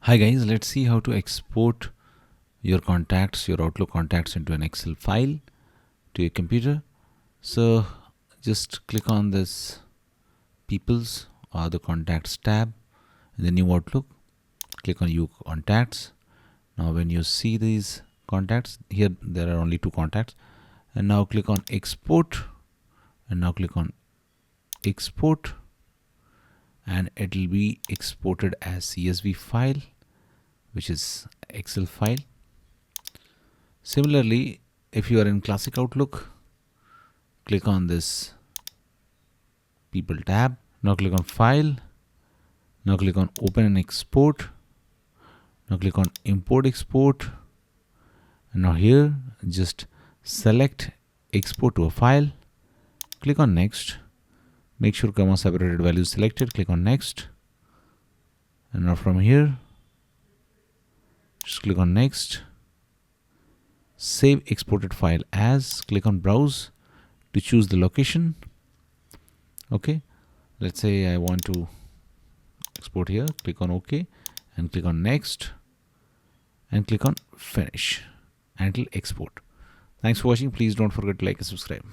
Hi guys, let's see how to export your contacts, your Outlook contacts into an Excel file to your computer. So just click on this People's or the Contacts tab in the new Outlook. Click on View Contacts. Now when you see these contacts, here there are only two contacts. And now click on Export. And now click on Export. And it will be exported as CSV file, which is Excel file. Similarly, if you are in Classic Outlook, click on this People tab. Now click on File. Now click on Open and Export. Now click on Import Export. And now here, just select Export to a file. Click on Next. Make sure comma separated value is selected. Click on Next. And now from here, just click on Next. Save exported file as. Click on Browse to choose the location. Okay, let's say I want to export here. Click on OK and click on Next and click on Finish and it will export. Thanks for watching. Please don't forget to like and subscribe.